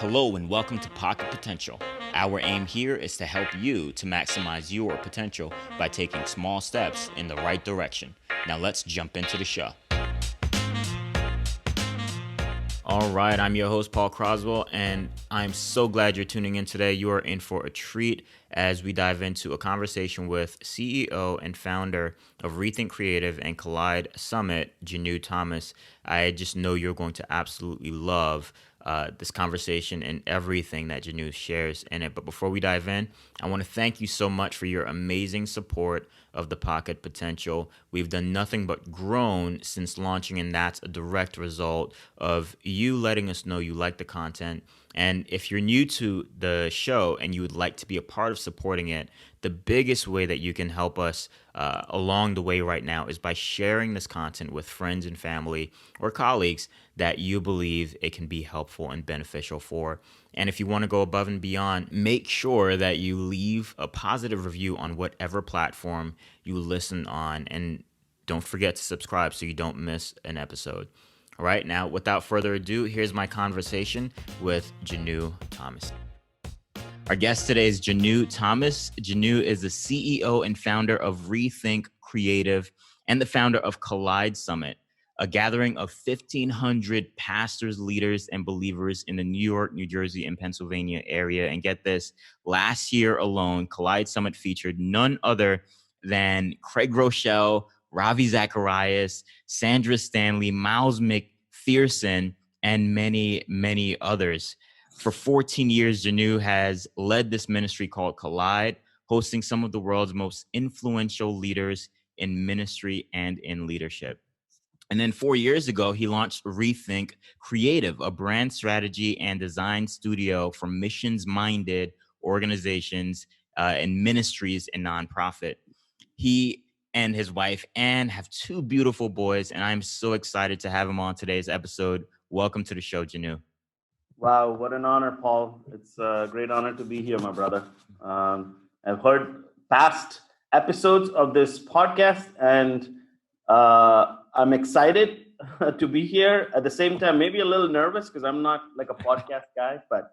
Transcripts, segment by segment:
Hello and welcome to Pocket Potential. Our aim here is to help you to maximize your potential by taking small steps in the right direction. Now let's jump into the show. All right, I'm your host, Paul Croswell, and I'm so glad you're tuning in today. You are in for a treat as we dive into a conversation with CEO and founder of Rethink Creative and Collide Summit, Jinu Thomas. I just know you're going to absolutely love this conversation and everything that Janu shares in it. But before we dive in, I want to thank you so much for your amazing support of the Pocket Potential. We've done nothing but grown since launching, and that's a direct result of you letting us know you like the content. And if you're new to the show and you would like to be a part of supporting it, the biggest way that you can help us along the way right now is by sharing this content with friends and family or colleagues that you believe it can be helpful and beneficial for. And if you want to go above and beyond, make sure that you leave a positive review on whatever platform you listen on. And don't forget to subscribe so you don't miss an episode. All right, now without further ado, here's my conversation with Jinu Thomas. Our guest today is Jinu Thomas. Jinu is the CEO and founder of Rethink Creative and the founder of Collide Summit, a gathering of 1,500 pastors, leaders, and believers in the New York, New Jersey, and Pennsylvania area. And get this, last year alone, Collide Summit featured none other than Craig Rochelle, Ravi Zacharias, Sandra Stanley, Miles McPherson, and many, many others. For 14 years, Janu has led this ministry called Collide, hosting some of the world's most influential leaders in ministry and in leadership. And then 4 years ago, he launched Rethink Creative, a brand strategy and design studio for missions-minded organizations and ministries and nonprofit. He and his wife, Anne, have two beautiful boys, and I'm so excited to have him on today's episode. Welcome to the show, Janu. Wow, what an honor, Paul. It's a great honor to be here, my brother. I've heard past episodes of this podcast, and I'm excited to be here. At the same time, maybe a little nervous because I'm not like a podcast guy, but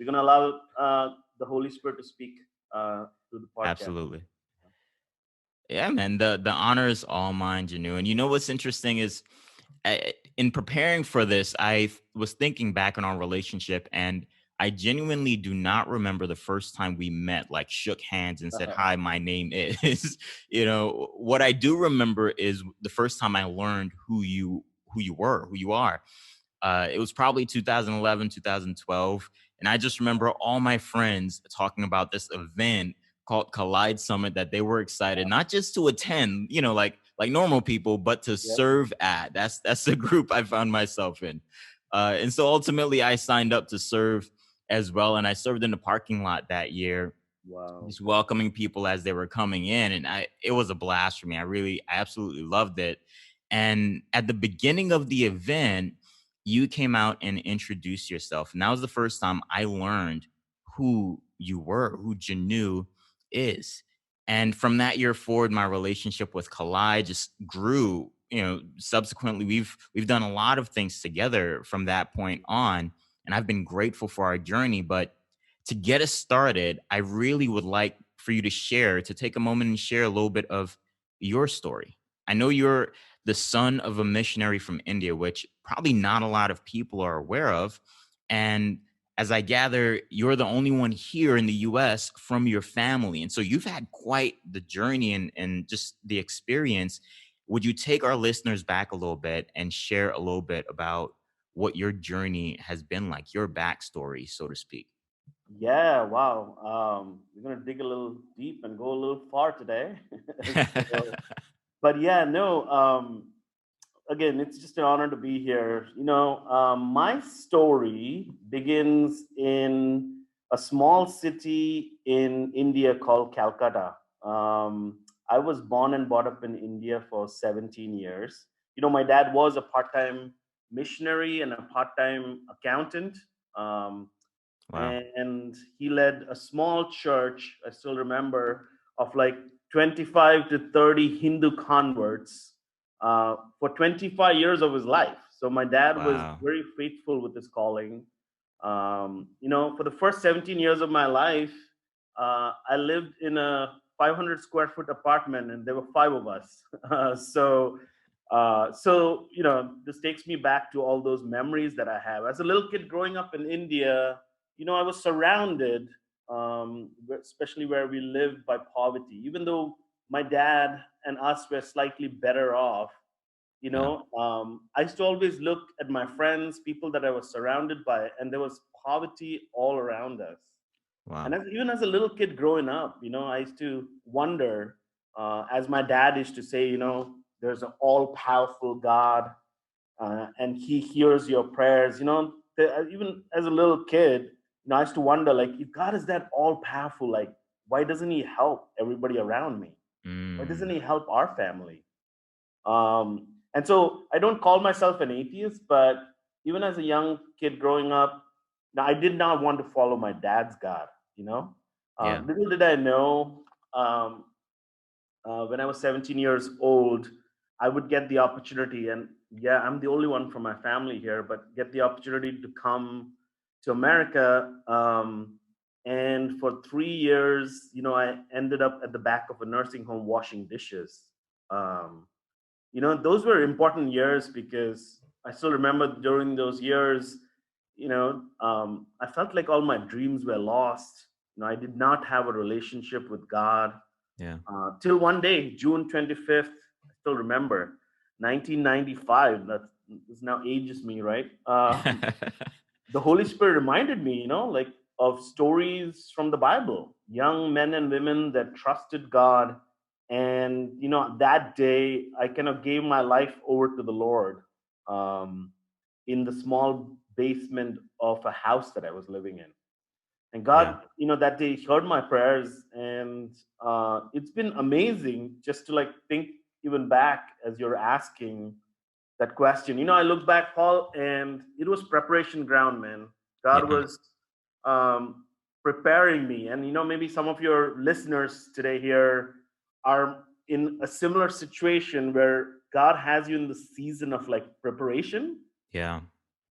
we're going to allow the Holy Spirit to speak through the podcast. Absolutely. Yeah, man, the honor is all mine, Janu. And you know what's interesting is in preparing for this, I was thinking back on our relationship, and I genuinely do not remember the first time we met, like shook hands and said, "Hi, my name is." What I do remember is the first time I learned who you were, who you are. It was probably 2011, 2012. And I just remember all my friends talking about this event called Collide Summit that they were excited, not just to attend, like normal people, but to serve at. That's the group I found myself in. And so ultimately I signed up to serve as well. And I served in the parking lot that year. Wow. Just welcoming people as they were coming in. And it was a blast for me. I absolutely loved it. And at the beginning of the event, you came out and introduced yourself. And that was the first time I learned who you were, who Janu is. And from that year forward, my relationship with Collide just grew. Subsequently, we've done a lot of things together from that point on. And I've been grateful for our journey. But to get us started, I really would like for you to take a moment and share a little bit of your story. I know you're the son of a missionary from India, which probably not a lot of people are aware of. And as I gather, you're the only one here in the US from your family. And so you've had quite the journey and just the experience. Would you take our listeners back a little bit and share a little bit about what your journey has been like, your backstory, so to speak? Yeah, wow. We're going to dig a little deep and go a little far today. But yeah, no, again, it's just an honor to be here. My story begins in a small city in India called Calcutta. I was born and brought up in India for 17 years. My dad was a part-time missionary and a part-time accountant. Um, Wow. and he led a small church, I still remember, of like 25 to 30 Hindu converts for 25 years of his life. So my dad was Wow. very faithful with his calling. For the first 17 years of my life, I lived in a 500 square foot apartment, and there were five of us. This takes me back to all those memories that I have. As a little kid growing up in India, I was surrounded, especially where we lived, by poverty. Even though my dad and us were slightly better off, Yeah. I used to always look at my friends, people that I was surrounded by, and there was poverty all around us. And Wow. even as a little kid growing up, I used to wonder, as my dad used to say, there's an all powerful God, and he hears your prayers. Even as a little kid, I used to wonder, like, if God is that all powerful, like, why doesn't he help everybody around me? Why doesn't Mm. he help our family? And so I don't call myself an atheist, but even as a young kid growing up, now I did not want to follow my dad's God. You know, Yeah. Little did I know, um, when I was 17 years old, I would get the opportunity, and yeah, I'm the only one from my family here, but get the opportunity to come to America. And for 3 years, I ended up at the back of a nursing home washing dishes. Um, those were important years because I still remember during those years, I felt like all my dreams were lost. I did not have a relationship with God, Yeah. till one day, June 25th. I still remember, 1995. That is now ages me, right? The Holy Spirit reminded me, like, of stories from the Bible, young men and women that trusted God. And, that day I kind of gave my life over to the Lord, um, in the small basement of a house that I was living in. And Yeah. God, that day heard my prayers. And it's been amazing just to, like, think even back as you're asking that question. I look back, Paul, and it was preparation ground, man. God Yeah. was, preparing me. And, maybe some of your listeners today here are in a similar situation where God has you in the season of, like, preparation, Yeah.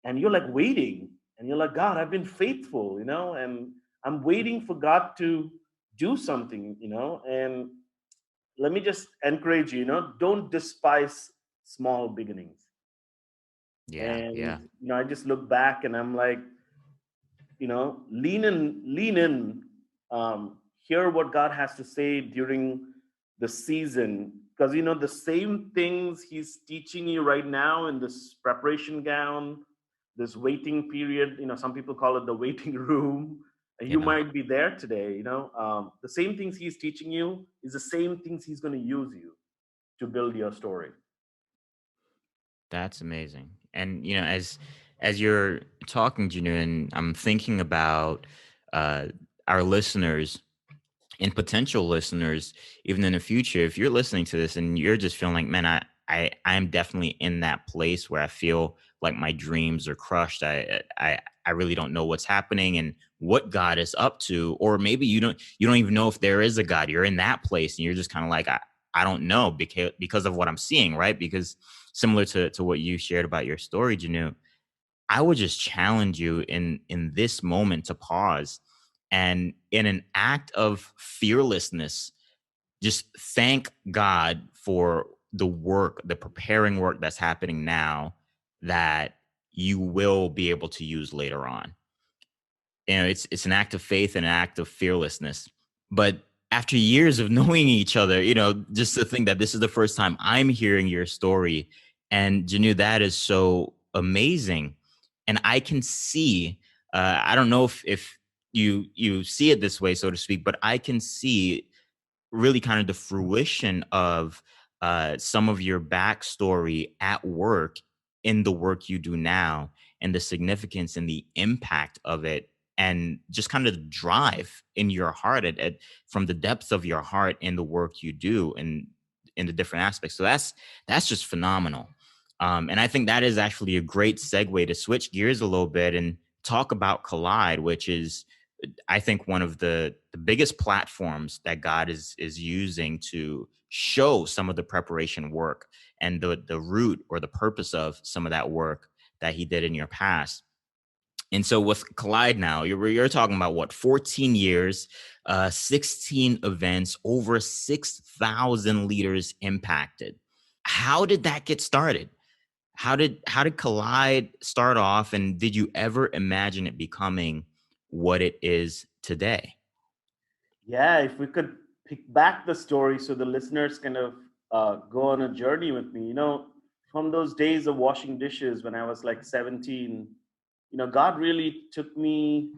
and you're, like, waiting, and you're like, God, I've been faithful, and I'm waiting for God to do something, and let me just encourage you, don't despise small beginnings. Yeah. And Yeah. I just look back and I'm like, lean in, hear what God has to say during the season, because the same things he's teaching you right now in this preparation gown, this waiting period, some people call it the waiting room. You Yeah. might be there today. The same things he's teaching you is the same things he's going to use you to build your story. That's amazing. And as you're talking, Janu, and I'm thinking about uh, our listeners and potential listeners, even in the future, if you're listening to this and you're just feeling like, man, I'm definitely in that place where I feel like my dreams are crushed. I really don't know what's happening and what God is up to, or maybe you don't even know if there is a God. You're in that place and you're just kind of like, I don't know because of what I'm seeing, right? Because similar to what you shared about your story, Janu, I would just challenge you in this moment to pause and in an act of fearlessness, just thank God for the work, the preparing work that's happening now that you will be able to use later on. It's an act of faith and an act of fearlessness. But after years of knowing each other, just to think that this is the first time I'm hearing your story, and Janu, that is so amazing. And I can see, I don't know if you see it this way, so to speak, but I can see really kind of the fruition of some of your backstory at work in the work you do now, and the significance and the impact of it, and just kind of the drive in your heart from the depths of your heart in the work you do and in the different aspects. So that's just phenomenal. And I think that is actually a great segue to switch gears a little bit and talk about Collide, which is, I think, one of the biggest platforms that God is using to show some of the preparation work and the root or the purpose of some of that work that He did in your past. And so with Collide now, you're talking about what, 14 years, 16 events, over 6,000 leaders impacted. How did that get started? How did Collide start off, and did you ever imagine it becoming what it is today? Yeah, if we could pick back the story so the listeners kind of go on a journey with me, from those days of washing dishes when I was like 17, God really took me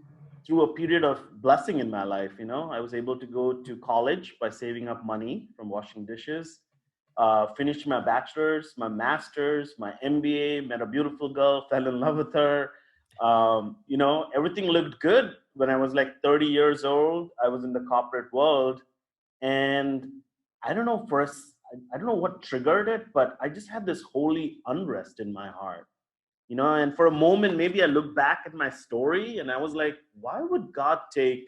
through a period of blessing in my life. I was able to go to college by saving up money from washing dishes, finished my bachelor's, my master's, my MBA, met a beautiful girl, fell in love with her. Everything looked good when I was like 30 years old. I was in the corporate world, and I don't know for us. I don't know what triggered it, but I just had this holy unrest in my heart. And for a moment, maybe I look back at my story and I was like, why would God take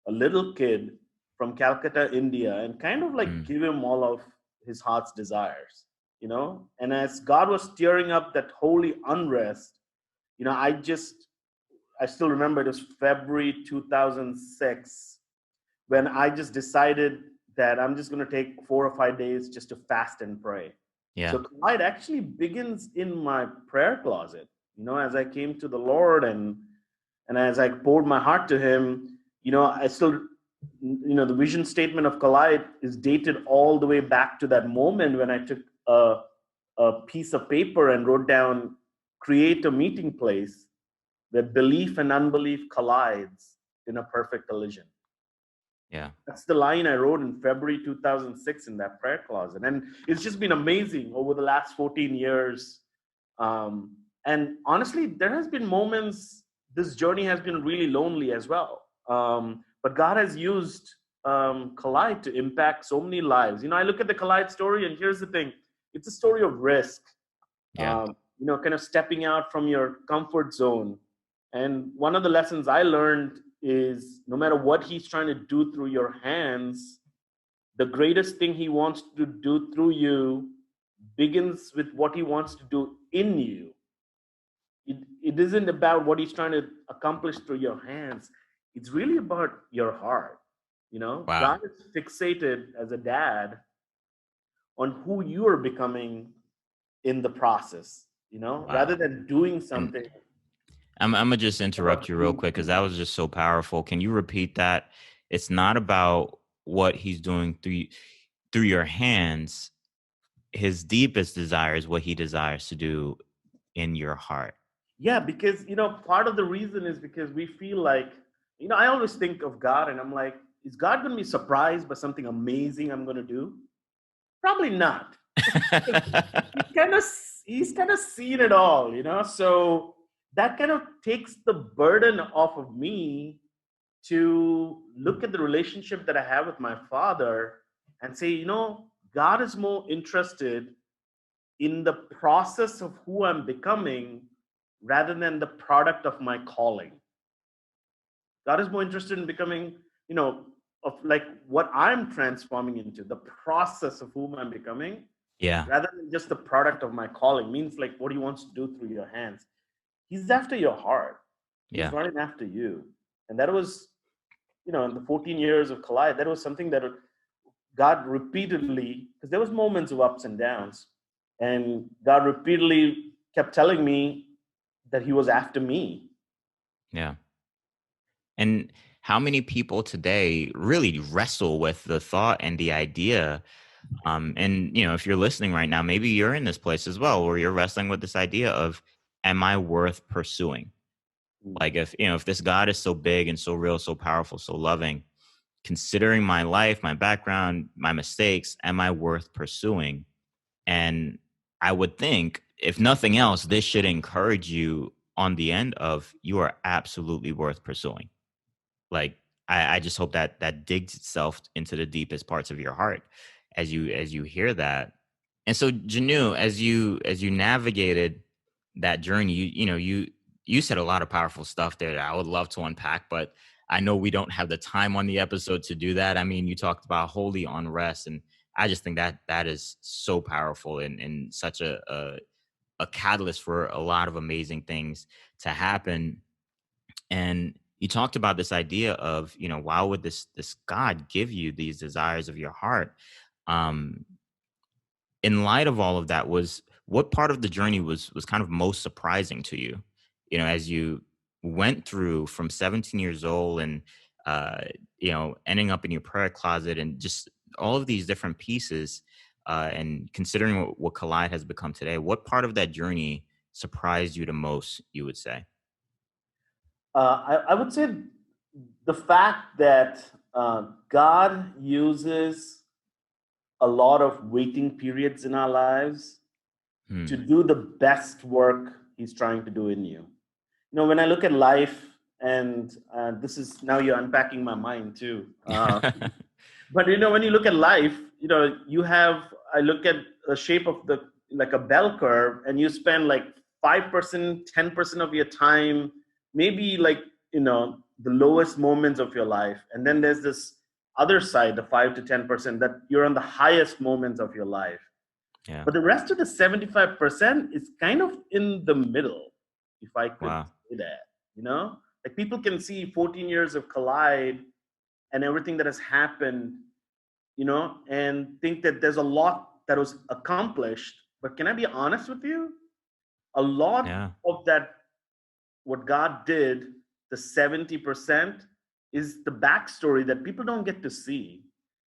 a little kid from Calcutta, India, and kind of like Mm, give him all of his heart's desires? And as God was stirring up that holy unrest, I still remember it was February 2006 when I just decided that I'm just going to take 4 or 5 days just to fast and pray. yeah. So Collide actually begins in my prayer closet. As I came to the Lord and as I poured my heart to Him, I still, the vision statement of Collide is dated all the way back to that moment when I took a piece of paper and wrote down, create a meeting place where belief and unbelief collides in a perfect collision. Yeah. That's the line I wrote in February 2006 in that prayer closet. And it's just been amazing over the last 14 years. And honestly, there has been moments, this journey has been really lonely as well. But God has used Collide to impact so many lives. I look at the Collide story, and here's the thing, it's a story of risk, Yeah. kind of stepping out from your comfort zone. And one of the lessons I learned is no matter what He's trying to do through your hands, the greatest thing He wants to do through you begins with what He wants to do in you. It isn't about what He's trying to accomplish through your hands. It's really about your heart. Wow. God is fixated as a dad on who you are becoming in the process, rather Wow. than doing And something I'm gonna just interrupt about you real being quick because in. that was just so powerful. Can you repeat that? It's not about what he's doing through your hands. His deepest desire is what he desires to do in your heart. Yeah, because part of the reason is because we feel like, I always think of God and I'm like, is God going to be surprised by something amazing I'm going to do? Probably not. he's kind of he's kind of seen it all, so that kind of takes the burden off of me to look at the relationship that I have with my father and say, God is more interested in the process of who I'm becoming rather than the product of my calling. God is more interested in becoming, of like what I'm transforming into, the process of whom I'm becoming, Yeah. rather than just the product of my calling. Means like what He wants to do through your hands. He's after your heart. He's Yeah. running after you. And that was, in the 14 years of Collide, that was something that God repeatedly, because there was moments of ups and downs, and God repeatedly kept telling me that He was after me. Yeah. And how many people today really wrestle with the thought and the idea? And if you're listening right now, maybe you're in this place as well, where you're wrestling with this idea of, am I worth pursuing? Like, if this God is so big and so real, so powerful, so loving, considering my life, my background, my mistakes, am I worth pursuing? And I would think, if nothing else, this should encourage you on the end of, you are absolutely worth pursuing. Like, I just hope that that digs itself into the deepest parts of your heart as you hear that. And so, Janu, as you navigated that journey, you said a lot of powerful stuff there that I would love to unpack, but I know we don't have the time on the episode to do that. I mean, you talked about holy unrest, and I just think that that is so powerful and such a catalyst for a lot of amazing things to happen. And you talked about this idea of, why would this God give you these desires of your heart? Um, in light of all of that, was what part of the journey was kind of most surprising to you? As you went through from 17 years old and uh, ending up in your prayer closet and just all of these different pieces, and considering what Collide has become today, what part of that journey surprised you the most? You would say, I would say the fact that God uses a lot of waiting periods in our lives to hmm. do the best work He's trying to do in you. When I look at life, and this is now you're unpacking my mind too. But when you look at life, you have I look at the shape of the like a bell curve, and you spend like 5%, 10% of your time, maybe like the lowest moments of your life, and then there's this other side, the 5 to 10%, that you're on the highest moments of your life. Yeah. But the rest of the 75% is kind of in the middle, if I could Wow. say that. Like people can see 14 years of Collide and everything that has happened, and think that there's a lot that was accomplished. But can I be honest with you? A lot Yeah. of that, what God did, the 70%, is the backstory that people don't get to see,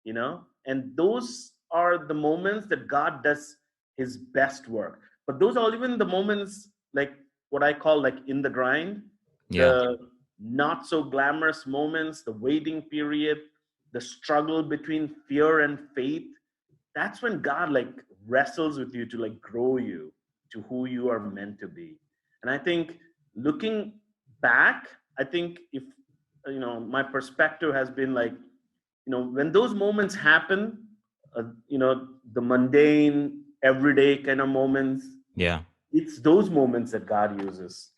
and those are the moments that God does his best work. But those are even the moments, like what I call like in the grind, Yeah. the not so glamorous moments, the waiting period, the struggle between fear and faith. That's when God like wrestles with you to like grow you to who you are meant to be. And I think looking back, I think if my perspective has been like, when those moments happen, the mundane, everyday kind of moments, Yeah. it's those moments that God uses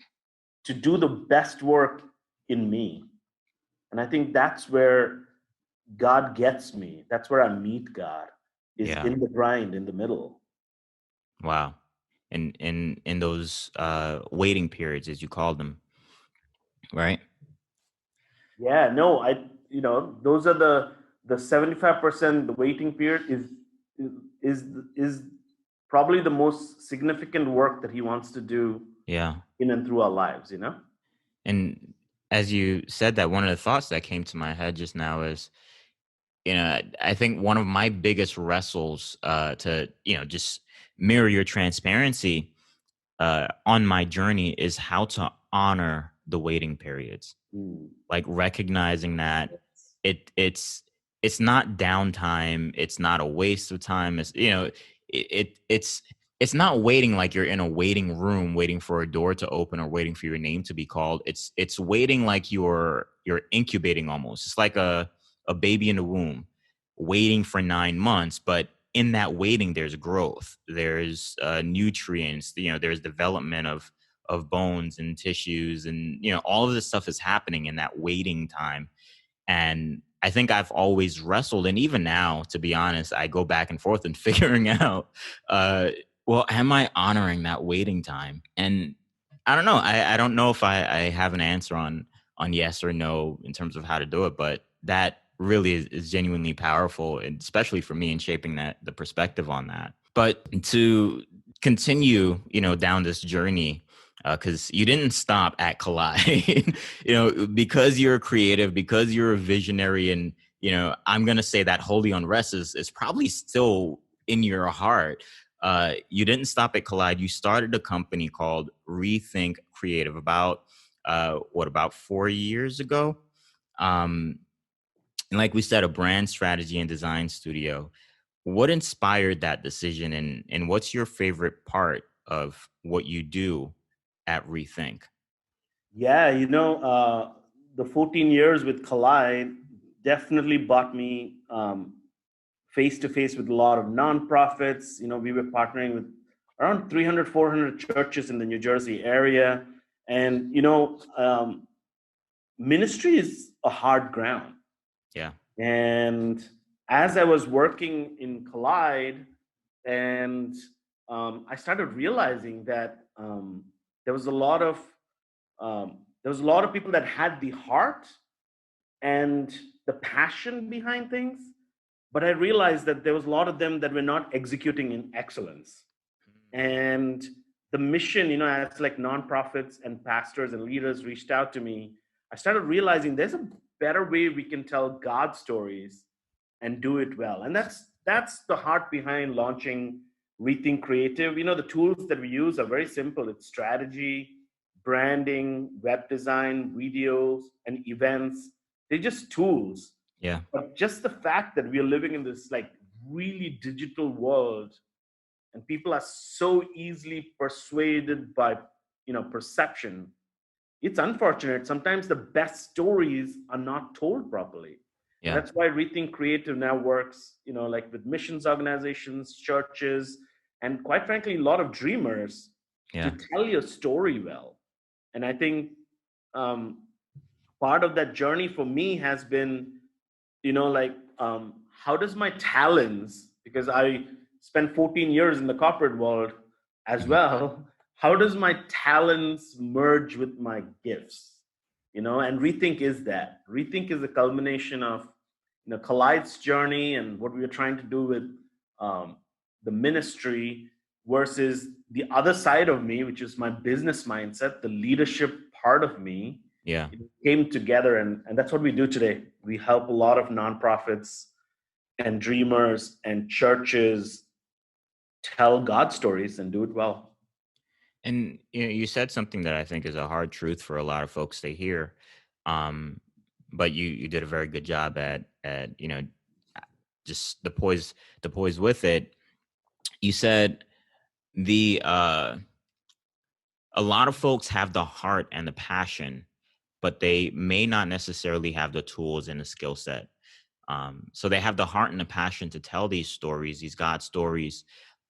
to do the best work in me. And I think that's where God gets me. That's where I meet God, is Yeah. in the grind, in the middle. Wow. And in those waiting periods, as you called them, right? Yeah, no, those are the 75%. The waiting period is is probably the most significant work that he wants to do Yeah. in and through our lives. And as you said that, one of the thoughts that came to my head just now is, I think one of my biggest wrestles, to, just mirror your transparency, on my journey, is how to honor the waiting periods. Mm. Like recognizing that it's not downtime, it's not a waste of time. It's it's not waiting like you're in a waiting room waiting for a door to open or waiting for your name to be called. It's waiting like you're incubating almost. It's like a baby in the womb waiting for 9 months, but in that waiting there's growth, there's nutrients, there's development of bones and tissues, and all of this stuff is happening in that waiting time. And I think I've always wrestled, and even now, to be honest, I go back and forth in figuring out, uh well, am I honoring that waiting time? And I don't know, I don't know if I have an answer on yes or no in terms of how to do it, but that really is genuinely powerful, and especially for me in shaping that the perspective on that. But to continue, down this journey, because you didn't stop at Collide, because you're a creative, because you're a visionary, and I'm gonna say that holy unrest is probably still in your heart. You didn't stop at Collide. You started a company called Rethink Creative about about 4 years ago. Um, and like we said, a brand strategy and design studio. What inspired that decision, and what's your favorite part of what you do at Rethink? Yeah, the 14 years with Collide definitely brought me face to face with a lot of nonprofits. We were partnering with around 300, 400 churches in the New Jersey area. And, ministry is a hard ground. Yeah. And as I was working in Collide, and I started realizing that there was a lot of there was a lot of people that had the heart and the passion behind things, but I realized that there was a lot of them that were not executing in excellence. And the mission, as like nonprofits and pastors and leaders reached out to me, I started realizing there's a better way we can tell God stories and do it well. And that's the heart behind launching Rethink Creative. The tools that we use are very simple. It's strategy, branding, web design, videos, and events. They're just tools. Yeah. But just the fact that we are living in this like really digital world, and people are so easily persuaded by perception, it's unfortunate sometimes the best stories are not told properly. And Yeah. that's why Rethink Creative now works like with missions organizations, churches, and quite frankly a lot of dreamers, to Yeah. tell your story well. And I think um, part of that journey for me has been like how does my talents, because I spent 14 years in the corporate world as Mhm. well, how does my talents merge with my gifts? And Rethink is a culmination of Collide's journey and what we were trying to do with um, the ministry, versus the other side of me, which is my business mindset, the leadership part of me. Yeah. It came together, and that's what we do today. We help a lot of nonprofits and dreamers and churches tell God stories and do it well. And you said something that I think is a hard truth for a lot of folks to hear. Um, but you did a very good job at just the poise with it. You said the a lot of folks have the heart and the passion, but they may not necessarily have the tools and the skill set. So they have the heart and the passion to tell these stories, these God stories,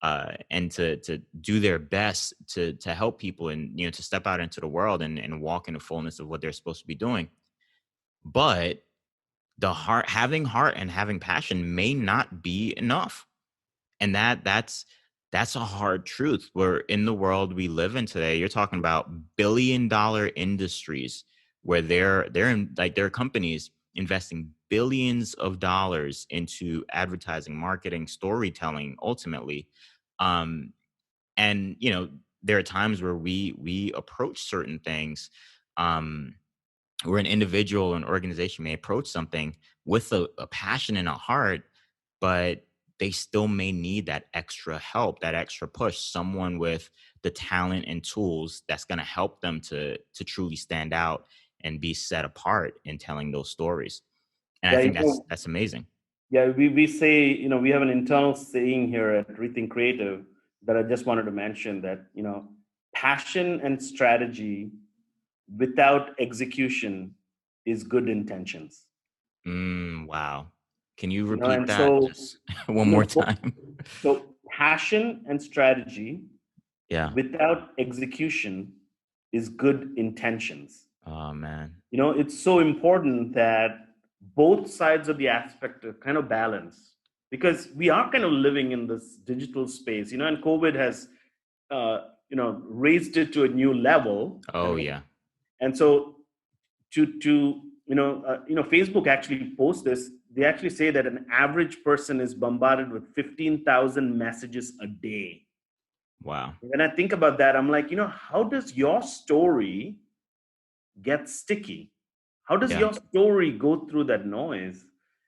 and to do their best to help people and to step out into the world and walk in the fullness of what they're supposed to be doing. But having heart and having passion may not be enough, and that's a hard truth. Where in the world we live in today, you're talking about billion-dollar industries where they're in, like, there are companies investing billions of dollars into advertising, marketing, storytelling, ultimately. um and there are times where we approach certain things, um where an individual or an organization may approach something with a passion and a heart, but they still may need that extra help, that extra push, someone with the talent and tools that's going to help them to truly stand out and be set apart in telling those stories. And I Yeah, think that's amazing. we say, we have an internal saying here at Rethink Creative that I just wanted to mention, that, passion and strategy without execution is good intentions. Wow. Can you repeat And that so, just one you more know, time? so passion and strategy Yeah. without execution is good intentions. Oh man. It's so important that both sides of the aspect are kind of balanced, because we are kind of living in this digital space, and COVID has, raised it to a new level. Oh yeah. And so to Facebook actually posts this. They actually say that an average person is bombarded with 15,000 messages a day. Wow. When I think about that, I'm like, how does your story get sticky? How does Yeah. your story go through that noise?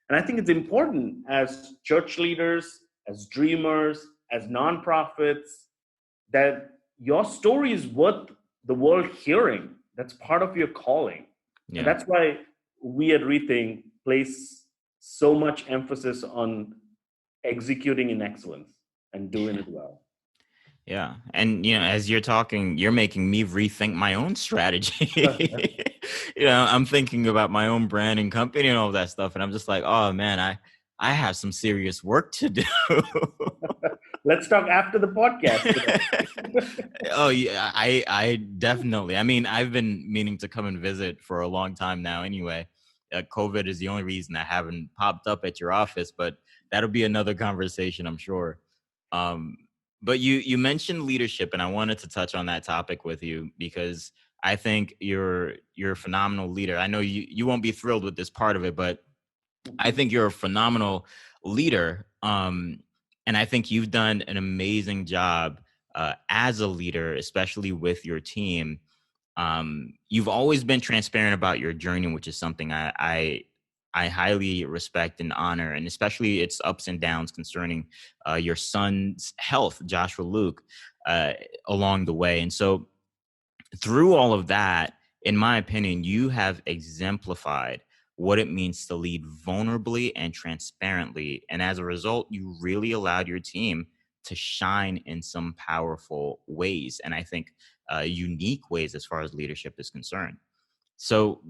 And I think it's important as church leaders, as dreamers, as nonprofits, that your story is worth the world hearing. That's part of your calling. And Yeah. that's why we at Rethink place so much emphasis on executing in excellence and doing it well. Yeah. And as you're talking, you're making me rethink my own strategy. I'm thinking about my own brand and company and all that stuff. And I'm just like, oh man, I have some serious work to do. Let's talk after the podcast today. Oh yeah, I definitely. I mean, I've been meaning to come and visit for a long time now. Anyway, COVID is the only reason I haven't popped up at your office, but that'll be another conversation, I'm sure. Um, but you mentioned leadership, and I wanted to touch on that topic with you because I think you're a phenomenal leader. I know you won't be thrilled with this part of it, but I think you're a phenomenal leader. And I think you've done an amazing job as a leader, especially with your team. You've always been transparent about your journey, which is something I highly respect and honor, and especially its ups and downs concerning your son's health, Joshua Luke, uh, along the way. And so through all of that, in my opinion, you have exemplified what it means to lead vulnerably and transparently. And as a result, you really allowed your team to shine in some powerful ways. And I think unique ways as far as leadership is concerned. So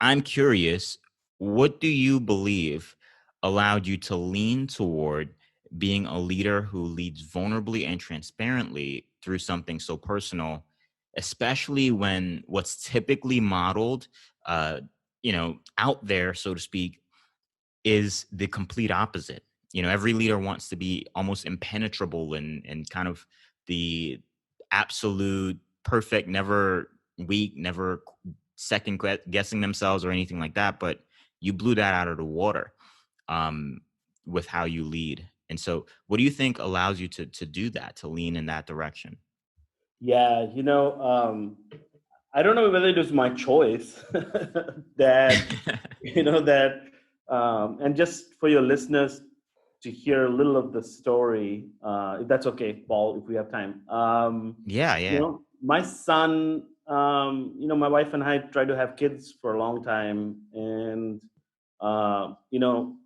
I'm curious, what do you believe allowed you to lean toward being a leader who leads vulnerably and transparently through something so personal, especially when what's typically modeled, uh, out there, so to speak, is the complete opposite. Every leader wants to be almost impenetrable and kind of the absolute perfect, never weak, never second guessing themselves or anything like that. But you blew that out of the water um, with how you lead. And so, what do you think allows you to do that, to lean in that direction? Yeah, I don't know whether it was my choice that that and just for your listeners to hear a little of the story, if that's okay, Paul, if we have time. Yeah, yeah, My son, my wife and I tried to have kids for a long time, and uh, you know,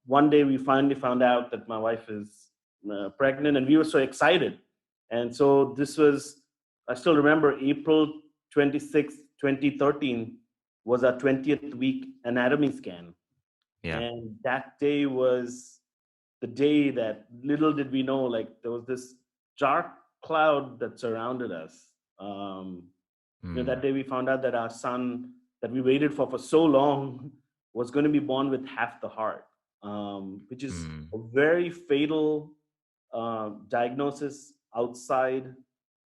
one day we finally found out that my wife is pregnant, and we were so excited. And so this was, I still remember April 26th, 2013 was our 20th week anatomy scan. yeah. And that day was the day that little did we know, like there was this dark cloud that surrounded us. Um, that Mm, day we found out that our son that we waited for so long was going to be born with half the heart, which is mm, a very fatal diagnosis outside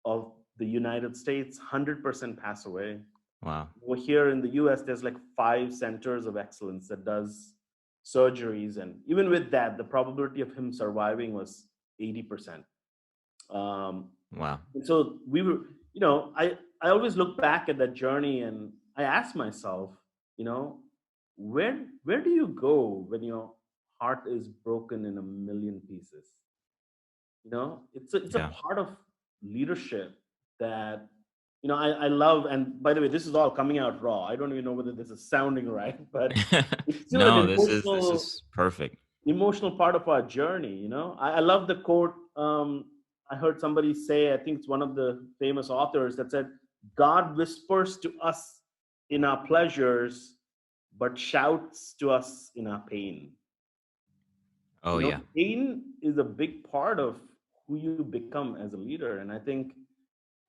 of the United States. 100% pass away. wow. Over here in the US, there's like 5 centers of excellence that does surgeries, and even with that, the probability of him surviving was 80%. Um, Wow. and so we were, I always look back at that journey and I ask myself, you know, where do you go when your heart is broken in a million pieces? It's a Yeah. part of leadership that I love. And by the way, this is all coming out raw. I don't even know whether this is sounding right, but it's still an No, this is perfect. emotional part of our journey. I love the quote. I heard somebody say, I think it's one of the famous authors that said, God whispers to us in our pleasures but shouts to us in our pain. Oh yeah. Pain is a big part of who you become as a leader. And I think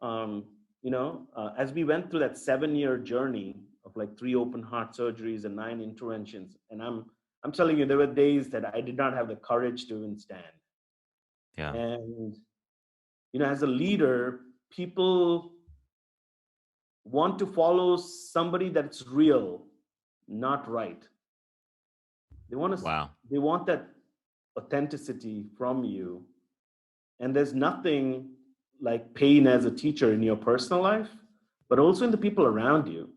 as we went through that 7-year journey of like 3 open heart surgeries and 9 interventions, and I'm telling you, there were days that I did not have the courage to even stand. Yeah. And as a leader, people want to follow somebody that's real, not right. They want to, Wow. they want that authenticity from you. And there's nothing like pain as a teacher in your personal life, but also in the people around you.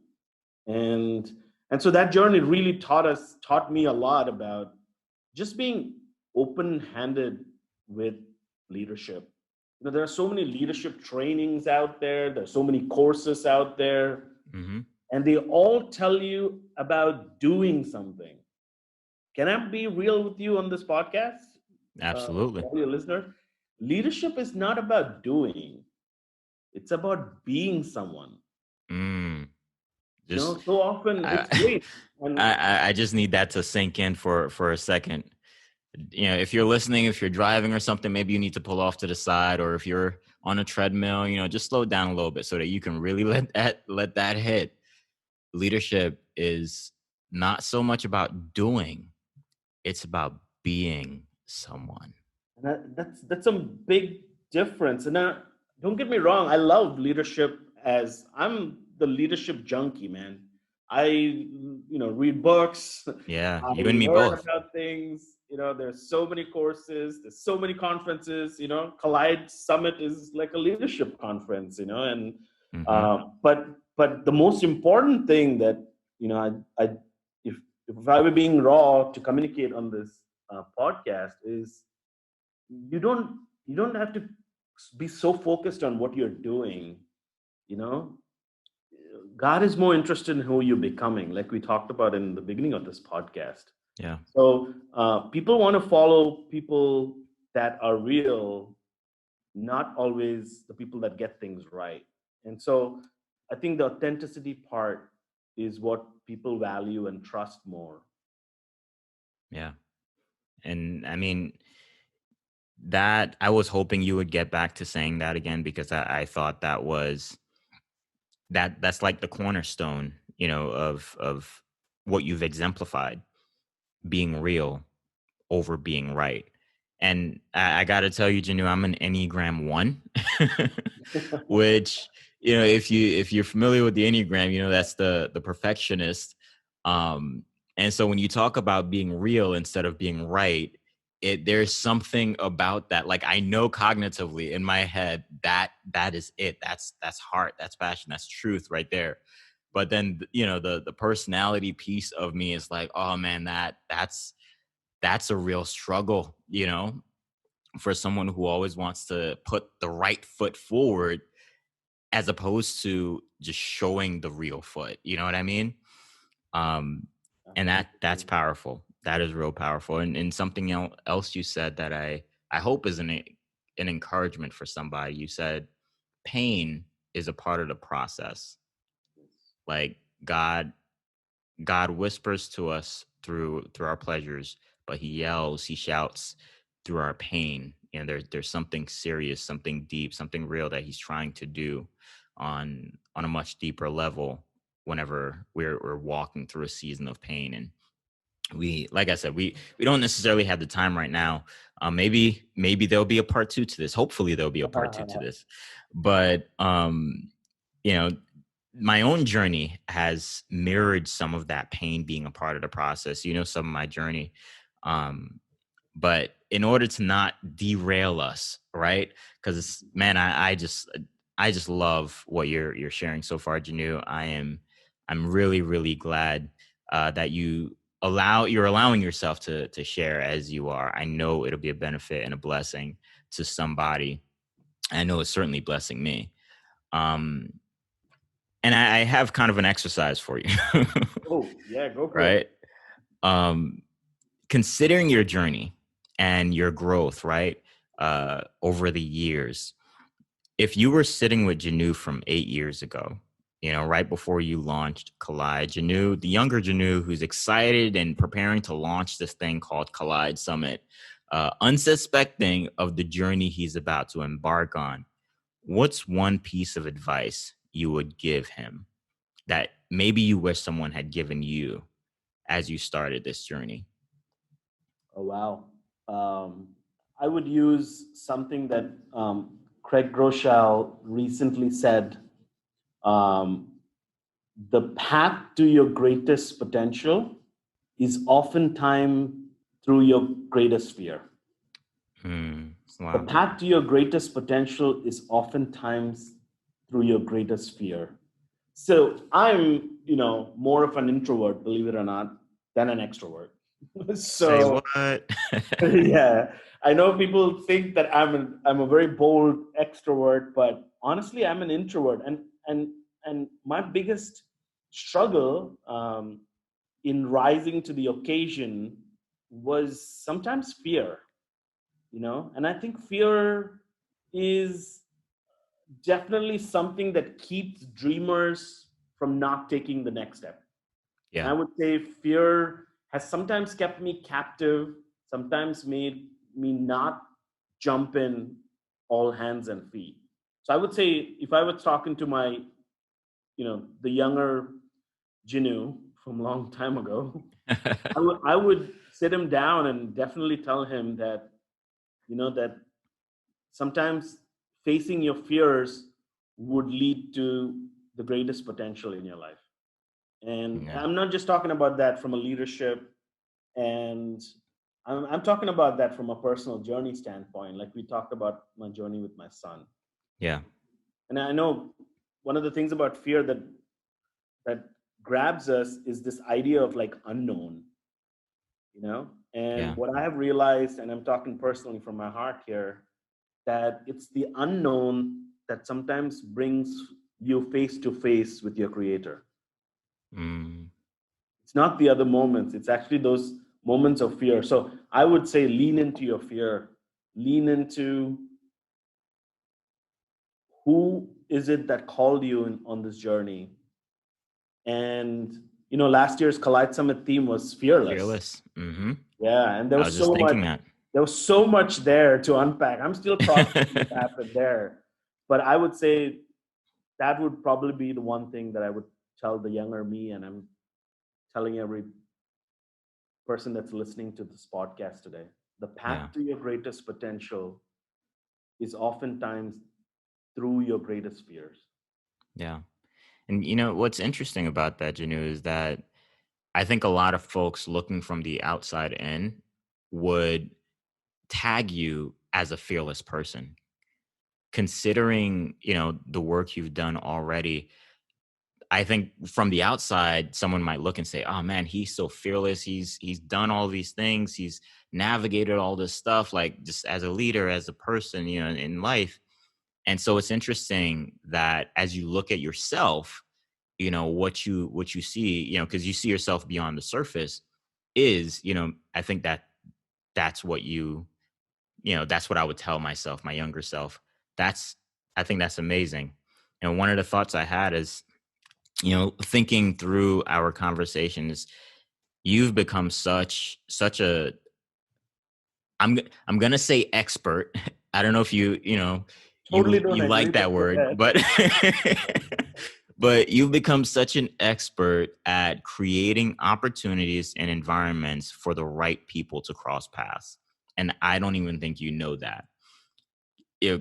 And and so that journey really taught me a lot about just being open-handed with leadership. There are so many leadership trainings out there. There's so many courses out there, Hmm. and they all tell you about doing something. Can I be real with you on this podcast, Absolutely. all your listeners? Leadership is not about doing; it's about being someone. Mm, just So often I, it's great, and I just need that to sink in for a second. If you're listening, if you're driving or something, maybe you need to pull off to the side, or if you're on a treadmill, just slow down a little bit so that you can really let that hit. Leadership is not so much about doing, it's about being someone. that's a big difference. And don't get me wrong, I love leadership as I'm the leadership junkie, man. I, read books. Yeah, I you and me learn both. about things. There's so many courses. There's so many conferences. Collide Summit is like a leadership conference. And Hmm. but the most important thing that I if I were being raw to communicate on this podcast is you don't have to be so focused on what you're doing. you know God is more interested in who you're becoming, like we talked about in the beginning of this podcast. Yeah. So people want to follow people that are real, not always the people that get things right. And so I think the authenticity part is what people value and trust more. Yeah. And I mean, that I was hoping you would get back to saying that again, because I thought that's like the cornerstone, of what you've exemplified, being real over being right. And I got to tell you, Janu, I'm an Enneagram 1, which, if you're familiar with the Enneagram, that's the perfectionist. Um, and so when you talk about being real instead of being right, there's something about that. Like, I know cognitively in my head that is it. That's heart, that's passion, that's truth right there. But then, the personality piece of me is like, oh man, that's a real struggle, for someone who always wants to put the right foot forward as opposed to just showing the real foot. You know what I mean? Um, and that's Absolutely. powerful. That is real powerful. And something else you said that I hope is an encouragement for somebody. You said pain is a part of the process. Like, God whispers to us through our pleasures, but he shouts through our pain. There's something serious, something deep, something real that he's trying to do on a much deeper level whenever we're walking through a season of pain. And like I said, we don't necessarily have the time right now. Maybe there'll be a part two to this. Hopefully there'll be a part two to this. But you know, my own journey has mirrored some of that pain being a part of the process. Some of my journey. Um, but in order to not derail us, right? Because man, I just love what you're sharing so far, Janu. I'm really really glad that you're allowing yourself to share as you are. I know it'll be a benefit and a blessing to somebody. I know it's certainly blessing me. Um, and I have kind of an exercise for you, Oh, yeah, go for it. right? Um, Considering your journey and your growth, right, over the years, if you were sitting with Janu from 8 years ago, right before you launched Collide, Janu, the younger Janu who's excited and preparing to launch this thing called Collide Summit, unsuspecting of the journey he's about to embark on, what's one piece of advice you would give him that maybe you wish someone had given you as you started this journey? Oh, wow. I would use something that Craig Groeschel recently said. Um, the path to your greatest potential is oftentimes through your greatest fear. The Wow. path to your greatest potential is oftentimes through your greatest fear. So I'm, more of an introvert, believe it or not, than an extrovert. Say So what? yeah, I know people think that I'm a very bold extrovert, but honestly, I'm an introvert, and my biggest struggle in rising to the occasion was sometimes fear. And I think fear is definitely something that keeps dreamers from not taking the next step. And Yeah. I would say fear has sometimes kept me captive, sometimes made me not jump in all hands and feet. So I would say if I was talking to my, the younger Jinu from a long time ago, I would sit him down and definitely tell him that, that sometimes facing your fears would lead to the greatest potential in your life. And Yeah. I'm not just talking about that from a leadership, and I'm talking about that from a personal journey standpoint. Like we talked about my journey with my son. Yeah. And I know one of the things about fear that grabs us is this idea of like unknown, you know? And Yeah. what I have realized, and I'm talking personally from my heart here, that it's the unknown that sometimes brings you face to face with your creator. Mm. It's not the other moments, it's actually those moments of fear. So I would say lean into your fear, lean into who is it that called you on this journey. And last year's Collide Summit theme was fearless. Fearless. Mm-hmm. Yeah, and I was just thinking that. there was so much there to unpack. I'm still processing what happened there. But I would say that would probably be the one thing that I would tell the younger me, and I'm telling every person that's listening to this podcast today. The Yeah. path to your greatest potential is oftentimes through your greatest fears. Yeah. And what's interesting about that, Janu, is that I think a lot of folks looking from the outside in would tag you as a fearless person. Considering, the work you've done already, I think from the outside, someone might look and say, "Oh man, he's so fearless. He's done all these things. He's navigated all this stuff, like just as a leader, as a person, in life." And so it's interesting that as you look at yourself, what you see, because you see yourself beyond the surface, is, I think that's what that's what I would tell myself, my younger self. That's I think that's amazing. And one of the thoughts I had is, thinking through our conversations, you've become such a I'm gonna say expert. I don't know if Totally don't you agree, like but that go word, ahead. but but you've become such an expert at creating opportunities and environments for the right people to cross paths. And I don't even think you know that.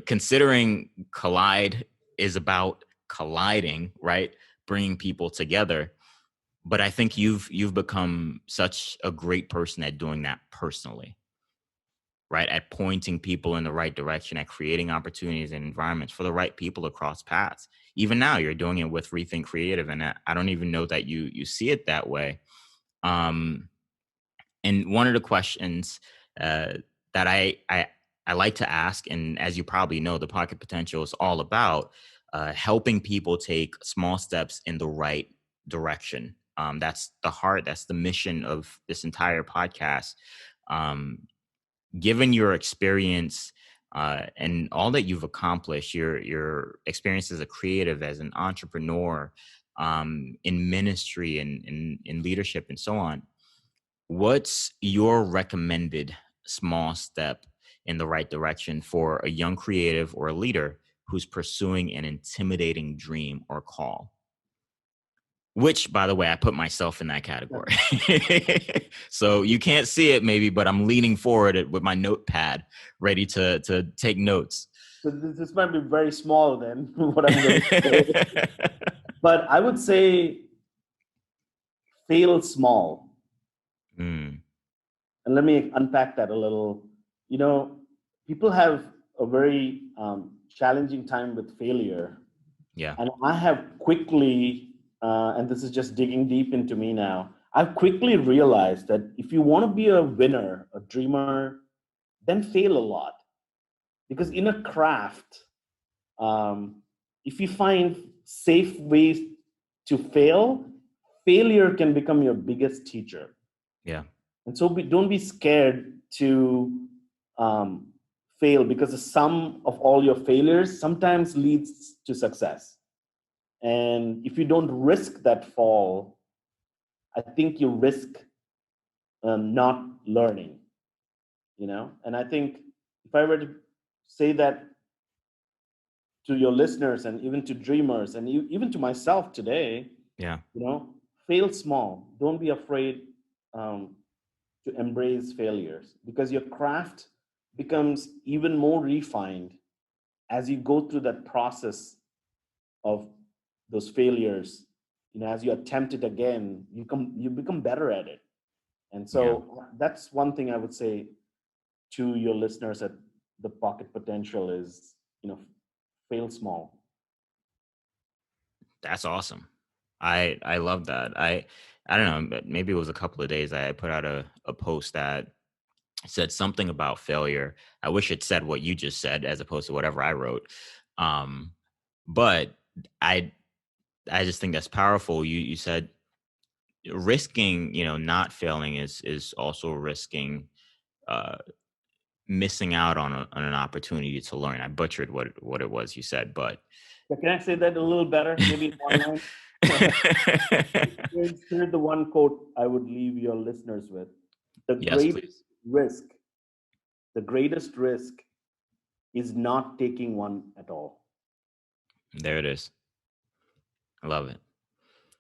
Considering Collide is about colliding, right? Bringing people together. But I think you've become such a great person at doing that personally, right? At pointing people in the right direction, at creating opportunities and environments for the right people to cross paths. Even now, you're doing it with Rethink Creative, and I don't even know that you see it that way. Um, and one of the questions uh, that I like to ask, and as you probably know, the Pocket Potential is all about helping people take small steps in the right direction. That's the heart. That's the mission of this entire podcast. Um, Given your experience and all that you've accomplished, your experience as a creative, as an entrepreneur, in ministry and in leadership and so on, what's your recommended small step in the right direction for a young creative or a leader who's pursuing an intimidating dream or call? Which, by the way, I put myself in that Yeah. category. So you can't see it maybe, but I'm leaning forward with my notepad, ready to take notes. So this might be very small then, what I'm going to say. But I would say fail small. Mm, And let me unpack that a little. You know, people have a very challenging time with failure. yeah, And I have quickly, and this is just digging deep into me now, I've quickly realized that if you want to be a winner, a dreamer, then fail a lot. Because in a craft, um, if you find safe ways to fail, failure can become your biggest teacher. yeah, And so don't be scared to um, fail, because the sum of all your failures sometimes leads to success. And if you don't risk that fall, I think you risk not learning, And I think if I were to say that to your listeners and even to dreamers and even to myself today, yeah, you know, fail small. Don't be afraid um, to embrace failures, because your craft becomes even more refined as you go through that process of those failures, as you attempt it again, you become better at it. And Yeah. so that's one thing I would say to your listeners at the Pocket Potential is, fail small. That's awesome. I love that. I don't know, but maybe it was a couple of days I put out a post that said something about failure. I wish it said what you just said as opposed to whatever I wrote. Um, but I I just think that's powerful. You said risking, not failing is also risking uh missing out on an opportunity to learn. I butchered what it was you said, but But can I say that a little better, maybe in one line? Here's the one quote I would leave your listeners with. The yes, greatest please. risk, the greatest risk is not taking one at all. There it is. I love it.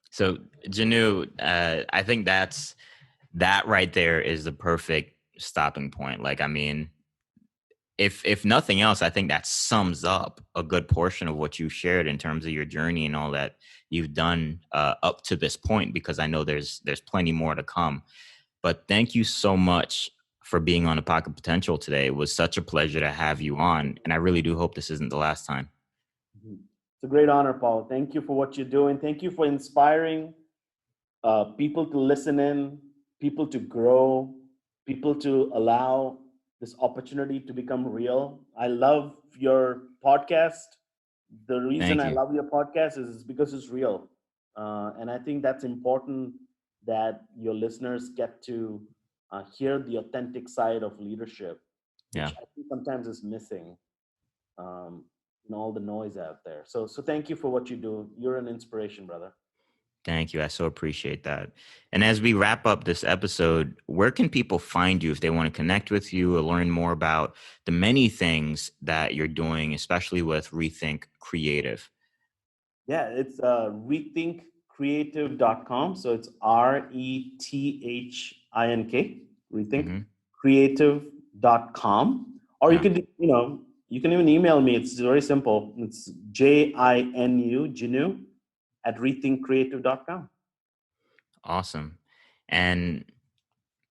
So, Janu, I think that right there is the perfect stopping point. Like, I mean, if nothing else, I think that sums up a good portion of what you shared in terms of your journey and all that you've done up to this point. Because I know there's plenty more to come. But thank you so much for being on the Pocket Potential today. It was such a pleasure to have you on, and I really do hope this isn't the last time. Mhm. It's a great honor, Paul. Thank you for what you're doing. Thank you for inspiring people to listen in, people to grow, people to allow this opportunity to become real. I love your podcast. The reason Thank I you. love your podcast is because it's real. And I think that's important that your listeners get to hear the authentic side of leadership, Yeah. which I think sometimes is missing in all the noise out there. So thank you for what you do. You're an inspiration, brother. Thank you. I so appreciate that. And as we wrap up this episode, where can people find you if they want to connect with you or learn more about the many things that you're doing, especially with Rethink Creative? Yeah, it's rethinkcreative.com. So it's RETHINK, Hmm. rethinkcreative.com. Or you Yeah. can, you can even email me. It's very simple. It's Jinu at rethinkcreative.com. Awesome. And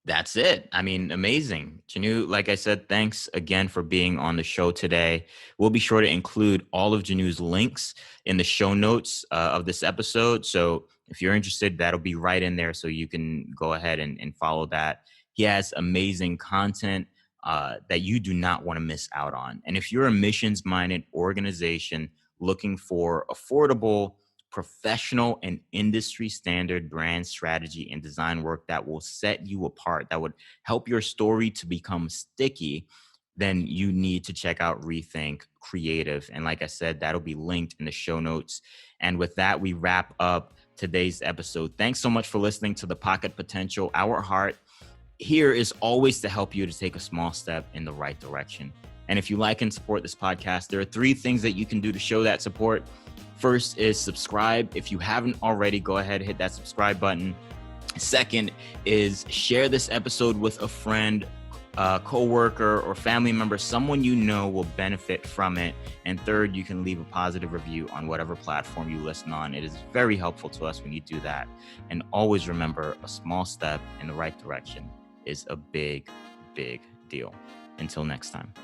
that's it. I mean, amazing. Janu, like I said, thanks again for being on the show today. We'll be sure to include all of Janu's links in the show notes of this episode. So if you're interested, that'll be right in there. So you can go ahead and follow that. He has amazing content that you do not want to miss out on. And if you're a missions minded organization looking for affordable, professional and industry standard brand strategy and design work that will set you apart, that would help your story to become sticky, then you need to check out Rethink Creative. And like I said, that'll be linked in the show notes. And with that, we wrap up today's episode. Thanks so much for listening to The Pocket Potential. Our heart here is always to help you to take a small step in the right direction. And if you like and support this podcast, there are 3 things that you can do to show that support. First is subscribe. If you haven't already, go ahead, hit that subscribe button. Second is share this episode with a friend, coworker, or family member, someone you know will benefit from it. And third, you can leave a positive review on whatever platform you listen on. It is very helpful to us when you do that. And always remember, a small step in the right direction is a big, big deal. Until next time.